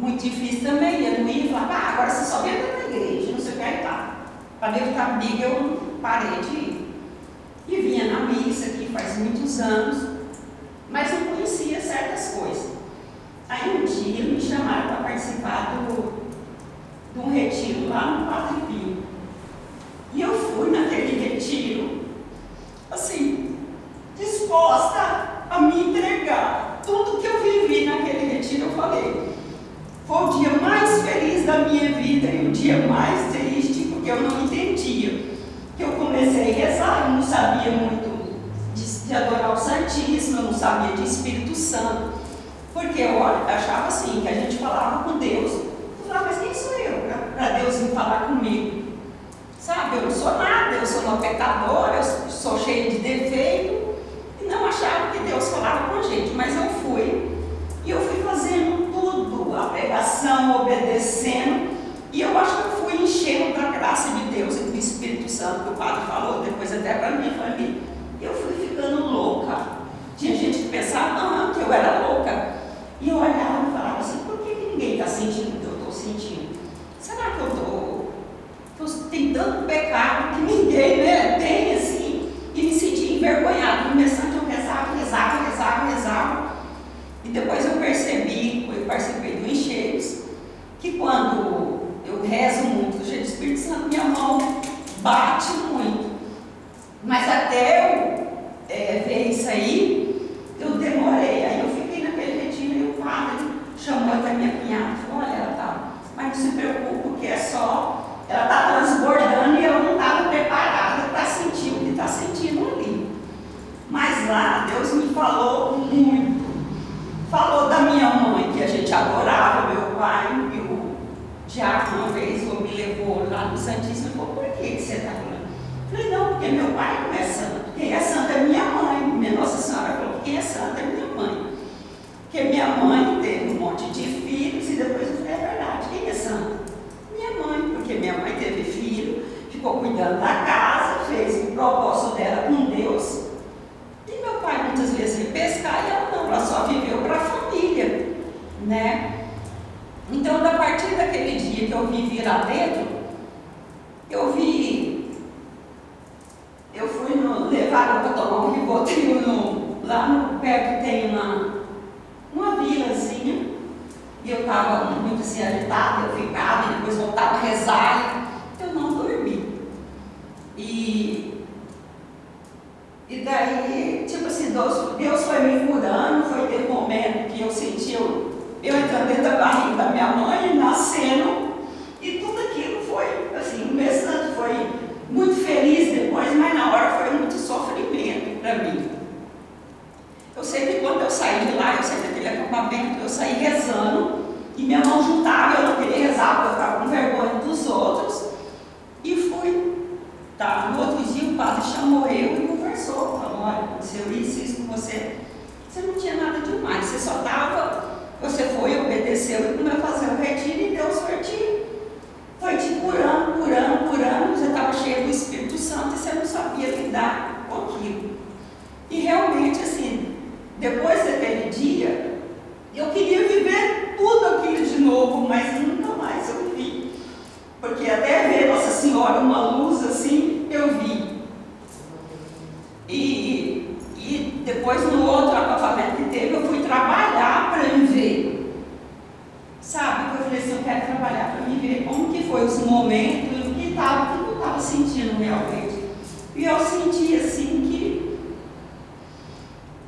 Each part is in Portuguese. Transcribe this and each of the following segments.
muito difícil também. Eu não ia e falava, agora você só entra na igreja, não sei o que aí tá. Para evitar briga, eu parei de ir. E vinha na missa aqui faz muitos anos, mas não conhecia certas coisas. Aí um dia me chamaram para participar de um retiro lá no Padre Pio. E eu fui naquele retiro, assim, disposta a me entregar. Tudo que eu vivi naquele retiro, eu falei, foi o dia mais feliz da minha vida e o dia mais triste, porque eu não entendia. Que eu comecei a rezar, eu não sabia muito de adorar o Santíssimo, eu não sabia de Espírito Santo, porque eu achava assim, que a gente falava com Deus. Eu falava, mas quem sou eu para Deus vir falar comigo? Sabe, eu não sou nada, eu sou uma pecadora, eu sou cheia de defeito, e não achava que Deus falava com a gente, mas eu fui, e eu fui fazendo tudo, a pregação, obedecendo, e eu acho que eu fui enchendo da graça de Deus e do Espírito Santo, que o padre falou depois até para minha família. Eu fui ficando louca. Tinha gente que pensava que eu era louca. E eu olhava e falava assim, por que ninguém está sentindo o que eu estou sentindo? Será que eu estou tem tanto pecado que ninguém tem assim? E me sentia envergonhada. Começando eu rezava. E depois eu percebi, eu participei do encheios, que quando eu rezo muito, cheio do Espírito Santo, minha mão bate muito. Mas até eu ver isso aí, eu demorei. Aí eu fiquei naquele retiro e o padre chamou até minha cunhada e falou, olha, ela tá, mas não se preocupe, porque é só, ela está transbordando e eu não estava preparada para sentir o que está sentindo ali. Mas lá, Deus me falou muito. Falou da minha mãe, que a gente adorava, meu pai, e o diácono uma vez me levou lá no Santíssimo e falou, por que você está falando? Eu falei, não, porque meu pai não é santo. Quem é santo é minha mãe. Minha Nossa Senhora falou, quem é santo é minha mãe. Porque minha mãe teve um monte de filhos e depois eu falei, é verdade, quem é santo? Minha mãe, porque minha mãe teve filho, ficou cuidando da casa, fez o propósito dela com Deus. E meu pai muitas vezes ia pescar e ela só viveu para a família, né? Então, a partir daquele dia que eu vivi lá dentro, eu fui levar para tomar um Rivotril lá no perto tem uma vilazinha, e eu estava muito assim agitada, eu ficava e depois voltava a rezar, eu não dormi. E daí, tipo assim, Deus foi me curando, foi ter um momento que eu senti eu entrando dentro da barriga da minha mãe, nascendo, e tudo aquilo foi, assim, começando, foi muito feliz depois, mas na hora foi muito sofrimento para mim. Eu sei que quando eu saí de lá, eu saí daquele acampamento, eu saí rezando, e minha mão juntava, eu não queria rezar, porque eu ficava com vergonha dos outros, e fui. Tá, no outro dia o padre chamou eu e conversou, falou, olha, aconteceu isso com você. Você não tinha nada demais, você foi, obedeceu e começou a fazer o retiro e Deus foi te curando, você estava cheio do Espírito Santo e você não sabia lidar com aquilo. E realmente, assim, depois daquele dia, eu queria viver tudo aquilo de novo, mas nunca mais eu vi. Porque até ver Nossa Senhora, uma luz assim, eu vi. E depois no outro acampamento que teve, eu fui trabalhar para me ver. Sabe? Eu falei assim, eu quero trabalhar para me ver como que foi os momentos, o que eu estava sentindo realmente. E eu senti assim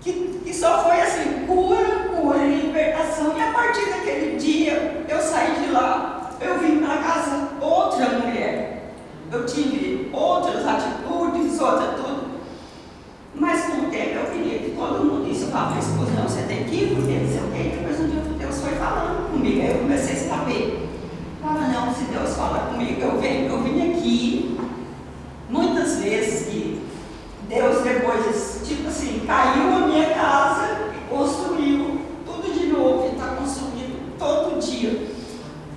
que só foi assim, cura, libertação. E a partir daquele dia, eu saí de lá, eu vim para casa outra mulher. Eu tive outras atitudes, tudo. Mas com o tempo eu queria que todo mundo isso. Eu falava para a esposa, não, você tem que ir, porque não sei o quê. Depois um dia Deus foi falando comigo, aí eu comecei a saber. Eu falava, não, se Deus fala comigo, eu vim aqui. Muitas vezes que Deus depois, tipo assim, caiu a minha casa e construiu tudo de novo, e está construindo todo dia.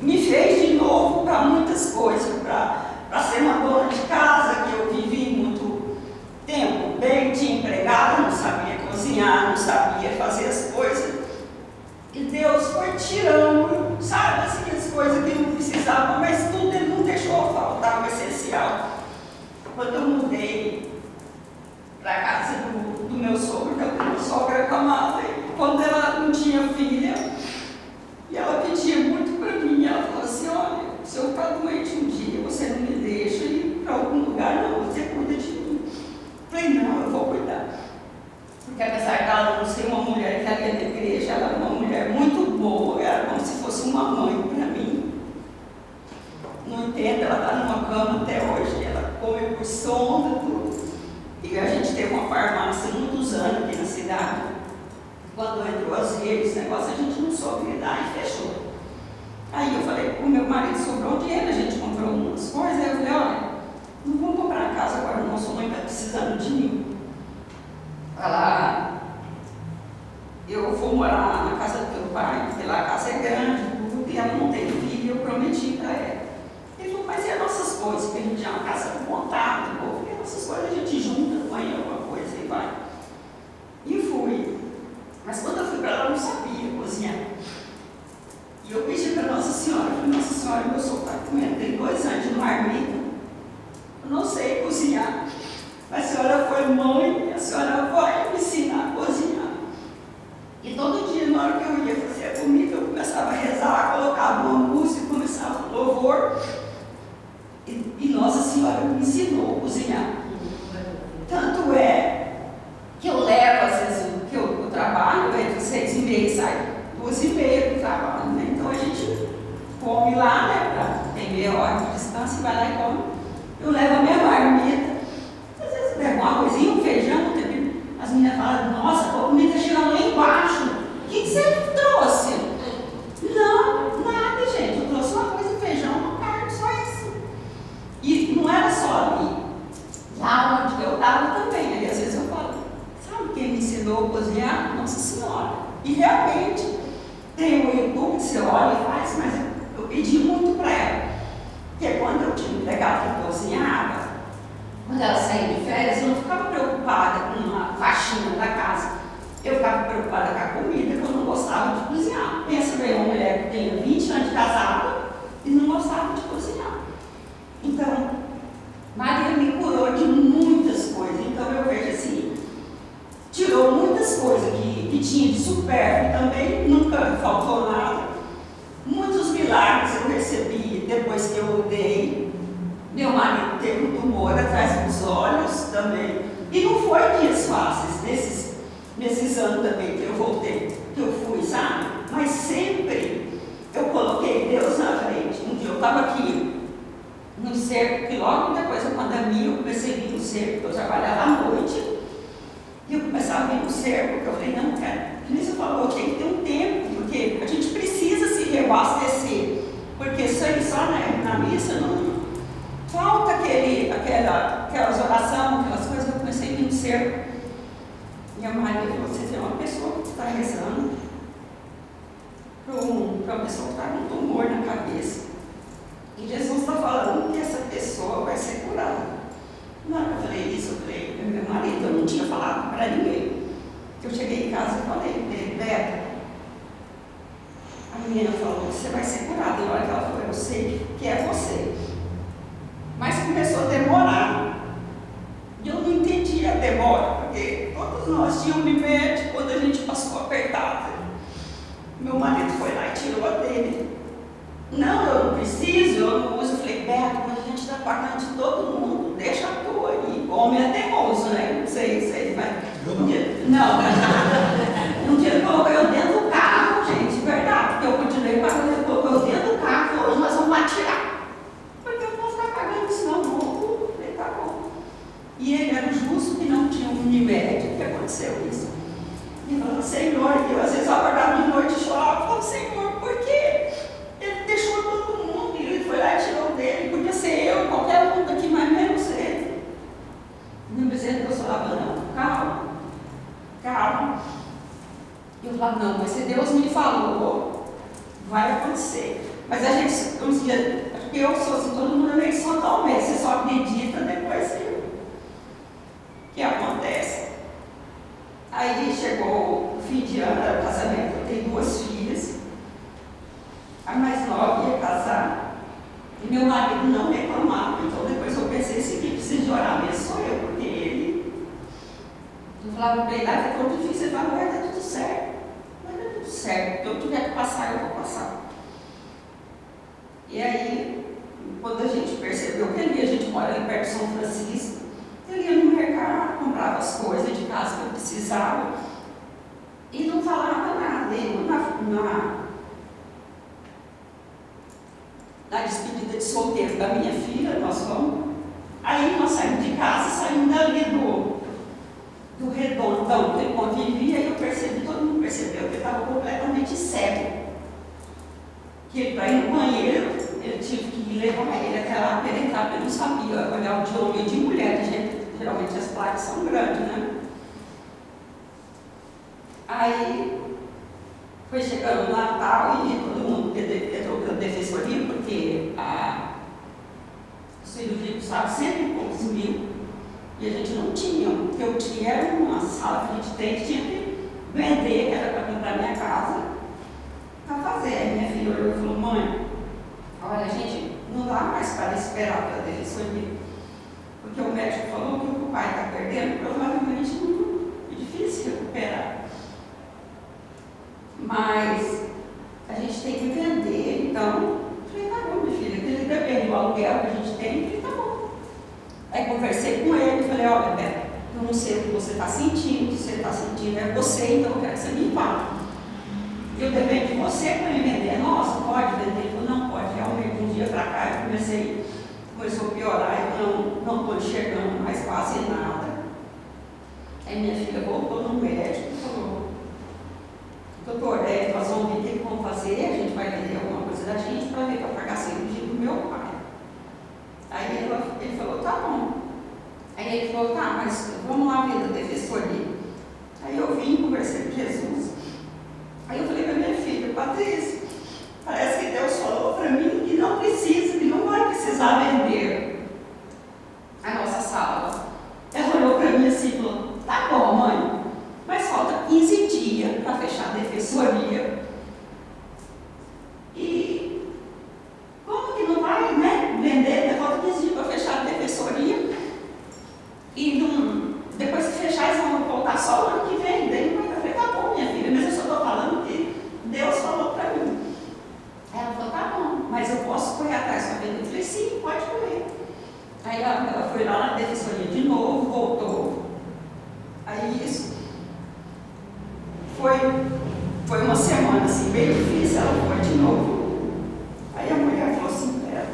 Me fez de novo para muitas coisas, para ser uma dona de casa, que eu vivi muito tempo bem, tinha empregada, não sabia cozinhar, não sabia fazer as coisas. E Deus foi tirando, sabe? precisava, mas tudo ele não deixou faltar, o essencial. Quando eu mudei para a casa do meu sogro, que eu tenho uma sogra acamada, e quando ela não tinha filha, e ela pedia muito para mim, ela falou assim, olha, se eu ficar doente um dia, você não me deixa ir para algum lugar, não, você cuida de mim. Eu falei, não, eu vou cuidar. Porque apesar de ela não ser uma mulher que ela ia na igreja, ela era uma mulher muito boa, era como se fosse uma mãe para mim. Não entendo, ela está numa cama até hoje, ela come por sonda, tudo. E a gente teve uma farmácia muitos anos aqui na cidade. Quando entrou as redes, esse negócio a gente não soube lidar e fechou. Aí eu falei, o meu marido sobrou dinheiro, a gente comprou umas coisas, aí eu falei, olha, não vamos comprar casa agora, não, sua mãe está precisando de mim. Ela, eu vou morar na casa do teu pai, porque lá a casa é grande, tudo, e ela não tem filho, eu prometi para ela. Ele falou, mas e as nossas coisas? Porque a gente é uma casa montada, porque as nossas coisas a gente junta, põe alguma coisa e vai. E fui. Mas quando eu fui para lá, eu não sabia cozinhar. E eu pedi para Nossa Senhora, eu falei, Nossa Senhora, meu sogro está comendo, tem 2 anos de marmita, eu não sei cozinhar. A senhora foi mãe, a senhora vai me ensinar a cozinhar. E todo dia, na hora que eu ia fazer a comida, eu começava a rezar, colocava uma música, começava um louvor. E Nossa Senhora me ensinou a cozinhar. Tanto é que eu levo, às vezes, que eu trabalho, entre 6h30 e sai 2h30 do trabalho, né? Então a gente come lá, né? Tem meia hora de distância, vai lá e come. Eu levo a minha marmita. Às vezes eu pego um arrozinho, um feijão, as meninas falam, nossa, a comida chegando lá embaixo. O que você trouxe? Não, nada, gente. Eu trouxe uma coisa, feijão, uma carne, só isso. E não era só ali. Lá onde eu estava também. Aí às vezes eu falo, sabe quem me ensinou a cozinhar? Nossa Senhora. E realmente, tem o YouTube que você olha e faz, mas eu pedi muito para ela. Porque quando eu tinha empregado que cozinhava, quando ela saía de férias, eu não ficava preocupada com uma faxina da casa. Eu ficava preocupada com a comida, que eu não gostava de cozinhar. Pensa bem, uma mulher que tenha 20 anos de casada e não gostava de cozinhar. Então, Maria me curou de muitas coisas. Então, eu vejo assim, tirou muitas coisas que tinha de supérfluo também, nunca faltou nada. Muitos milagres eu recebi depois que eu mudei. Meu marido teve um tumor atrás dos olhos também. E não foi dias fáceis, nesses anos também que eu voltei, que eu fui, sabe? Mas sempre eu coloquei Deus na frente. Um dia eu estava aqui no cerco, que logo depois da pandemia eu comecei a vir no cerco, porque eu trabalhava à noite. E eu começava a vir no cerco, porque eu falei, não, cara, que nem você falou, tem que ter um tempo, porque a gente precisa se reabastecer. Porque isso aí só na missa não falta aquelas orações, aquelas coisas. Eu comecei a vir no cerco. E a Maria falou, você tem uma pessoa que está rezando para uma pessoa que está com um tumor na cabeça. E Jesus está falando que essa pessoa vai ser curada. Na hora que eu falei isso, eu falei, meu marido, eu não tinha falado para ninguém. Eu cheguei em casa e falei, Beto, a menina falou, você vai ser curada. E na hora que ela falou, eu sei que é você. Mas começou a demorar. E eu não entendia a demora, porque todos nós tínhamos limite quando a gente passou apertado. Meu marido foi lá e tirou a dele. Não, eu não preciso, eu não uso. Eu falei, Beto, mas a gente está pagando de todo mundo, deixa a tua aí. O homem é teimoso, né? Não sei, mas. Um dia ele colocou eu dentro do carro, gente, verdade, porque eu continuei pagando, ele colocou eu dentro do carro, hoje nós vamos atirar. Porque eu não vou ficar pagando isso, não. Eu falei, tá bom. E ele era justo que não tinha um Unimed, que aconteceu isso. E falou, Senhor, eu às vezes eu acordava de noite e chorava, falava, Senhor, por quê? Ele deixou todo mundo e ele foi lá e tirou dele. Podia ser eu, qualquer um daqui, mas menos ele. Não dizendo que eu falava, não, calma. Eu falava, não, mas se Deus me falou, vai acontecer. Mas a gente, uns dias, porque eu sou assim, todo mundo é meio São Tomé, você só acredita depois que acontece. Aí chegou o fim de ano, era o casamento, eu tenho 2 filhas. A mais nova ia casar E meu marido não reclamava. Então depois eu pensei, esse que precisa de orar mesmo sou eu, porque ele. Eu falava para ele, tá tão difícil, ele falava, vai, tá tudo certo. Vai dar tudo certo. Se eu tiver que passar, eu vou passar. E aí, quando a gente percebeu que ali a gente mora ali perto de São Francisco, ele ia no mercado, comprava as coisas de casa que eu precisava e não falava nada. Eu, na despedida de solteiro da minha filha, nós fomos. Aí nós saímos de casa, saímos dali do redondão que ele convivia, e eu percebi, todo mundo percebeu que ele estava completamente cego. Que ele, para ir no banheiro, ele tive que levar ele até lá para ele entrar, porque ele não sabia olhar de homem e de mulher, geralmente as placas são grandes, né? Aí foi chegando o Natal e todo mundo entrou pela defensoria, porque os filhos ricos estavam sempre poucos mil e a gente não tinha. O que eu tinha era uma sala que a gente tem, que tinha que vender, que era para comprar minha casa, para fazer. Aí minha filha olhou e falou, mãe, olha, a gente não dá mais para esperar pela defensoria, porque o médico falou que o que o pai está perdendo provavelmente não é difícil recuperar. Mas a gente tem que vender, então, eu falei, tá bom, minha filha, ele depende do aluguel que a gente tem, eu falei, tá bom. Aí conversei com ele, falei, olha, Beto, eu não sei o que você está sentindo, se você está sentindo é você, então eu quero que você me fale. Eu dependo de você para me vender. Nossa, pode vender? Ele falou, não pode. Realmente, um dia para cá, eu começou a piorar, eu não estou enxergando mais quase nada. Aí minha filha voltou no médico e falou, doutor, nós vamos ver o que vamos fazer, a gente vai vender alguma coisa da gente para ver, para pagar a cirurgia do meu pai. Aí ele falou, tá bom. Aí ele falou, tá, mas vamos lá ver a defensoria. Aí eu vim, conversei com Jesus. Aí eu falei para minha filha, Patrícia, parece que Deus falou para mim que não precisa, que não vai precisar vender a nossa sala. Ela olhou para mim assim e falou, tá bom, mãe, mas falta 15 dias para fechar a defensoria. E como que não vai, né, vender? Falta 15 dias para fechar a defensoria. E depois que fechar, eles vão voltar só o ano que vem. Daí eu falei, tá bom, minha filha, mas eu só estou falando que Deus falou para mim. Ela falou, tá bom, mas eu posso correr atrás para vender? Eu falei, sim, pode correr. Aí ela foi lá na defensoria de novo, voltou. Aí isso foi uma semana assim, bem difícil, ela foi de novo. Aí a mulher falou assim para ela,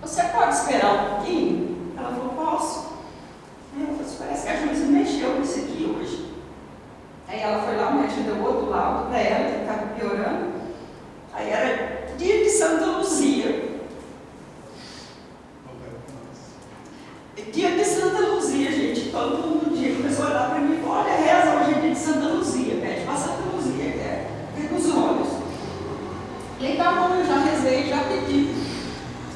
você pode esperar um pouquinho? Ela falou, posso. Aí ela falou assim, parece que a juíza mexeu nisso aqui hoje. Aí ela foi lá, o médico deu outro laudo para ela, que estava piorando. Aí era dia de Santa Luzia. Dia de Santa Luzia, gente. Todo mundo no dia começou a olhar para mim e falou, olha, reza hoje é dia de Santa Luzia, pede para Santa Luzia, que é com os olhos. Falei, tá bom, eu já rezei, já pedi.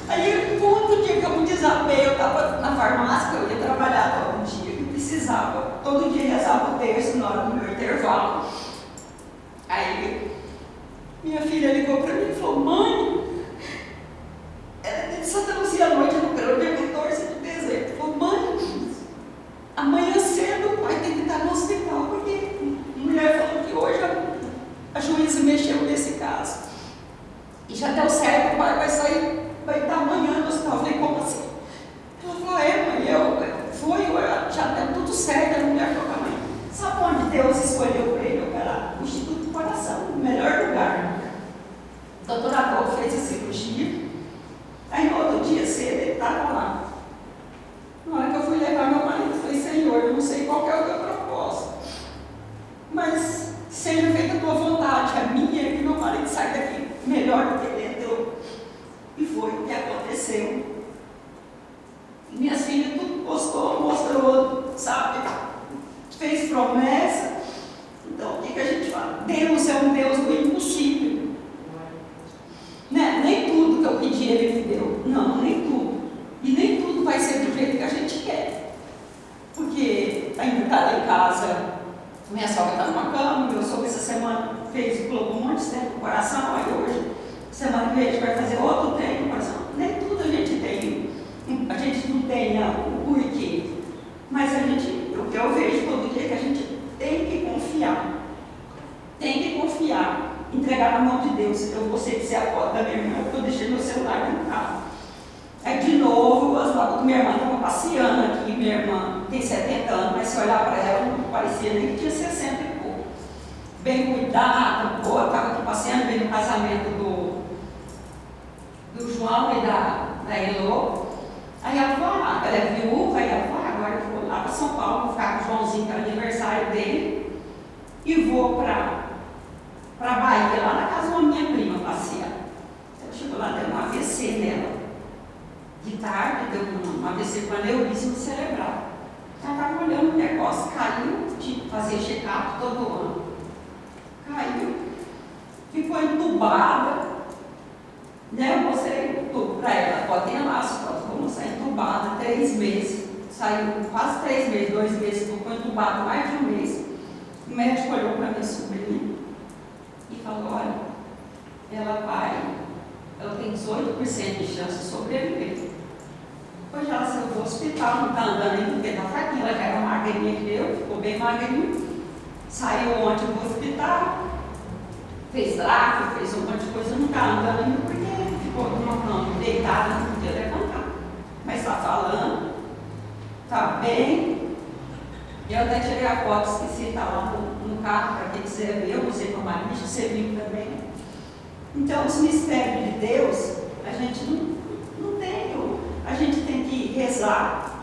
Aí, no outro dia que eu me desabei, eu estava na farmácia, que eu ia trabalhar todo dia, que precisava. Todo dia rezava o terço na hora do meu intervalo. Aí, minha filha ligou para mim e falou, mãe, era de Santa Luzia à noite, no dia 14 de dezembro. Falou, mãe, amanhã cedo o pai tem que estar no hospital, porque a mulher falou que hoje a juíza mexeu nesse caso. E já deu certo, o pai vai sair, vai estar amanhã no hospital. Eu falei, como assim? Ela falou, mãe, já deu tudo certo. A mulher falou, mãe, sabe onde Deus escolheu para ele operar? O Instituto do Coração, o melhor lugar. O doutor Adolfo fez a cirurgia. Aí no outro dia cedo ele estava lá. Na hora que eu fui levar meu marido, eu falei, Senhor, eu não sei qual é o teu propósito, mas seja feita a tua vontade, a minha, que meu marido sai daqui melhor do que ele entrou. E foi o que aconteceu. E minhas filhas tudo postou, mostrou, sabe, fez promessa. Então o que a gente fala? Deus é um Deus do impossível. Né? Nem tudo que eu pedi ele me deu. Não, nem tudo. E nem tudo vai ser do jeito que a gente quer. Porque ainda está lá em casa, minha sogra está numa cama, meu sogro essa semana fez, colocou um monte de tempo no coração, aí hoje, semana que vem a gente vai fazer outro tempo no coração. você quiser a foto da minha irmã, eu deixei meu celular no carro. Aí de novo, as fotos da minha irmã estavam passeando aqui, minha irmã tem 70 anos, mas se olhar para ela, não parecia nem que tinha 60 e pouco. Bem cuidada, boa, estava aqui passeando, veio no casamento do João e da Elô. Aí ela falou, ela é viúva, aí ela falou, agora eu vou lá para São Paulo, vou ficar com o Joãozinho, que é o aniversário dele, e vou para Bahia, lá na casa de uma minha prima, passear. Ela chegou lá, deu um AVC nela. De tarde, deu um AVC com aneurisma cerebral. Ela estava olhando o negócio, caiu, tinha que fazer check-up todo ano. Caiu, ficou entubada. Né? Eu mostrei tudo para ela, pode ter lá, vou mostrar entubada, 3 meses. Saiu quase 3 meses, 2 meses, ficou entubada mais de 1 mês. O médico olhou para minha sobrinha e falou, olha, ela tem 18% de chance de sobreviver. Depois ela saiu do hospital, não está andando ainda, porque está fraquinha, ela já era magrinha que eu, ficou bem magrinha. Saiu ontem do hospital, fez tráfico, fez um monte de coisa, não está andando ainda, porque ficou numa cama, deitada, não podia levantar. Mas está falando, está bem. Eu até tirei a foto, esqueci, está lá no carro, para quem quiser ver, eu usei para o lixo, você viu também. Então, os mistérios de Deus, a gente não tem, a gente tem que rezar,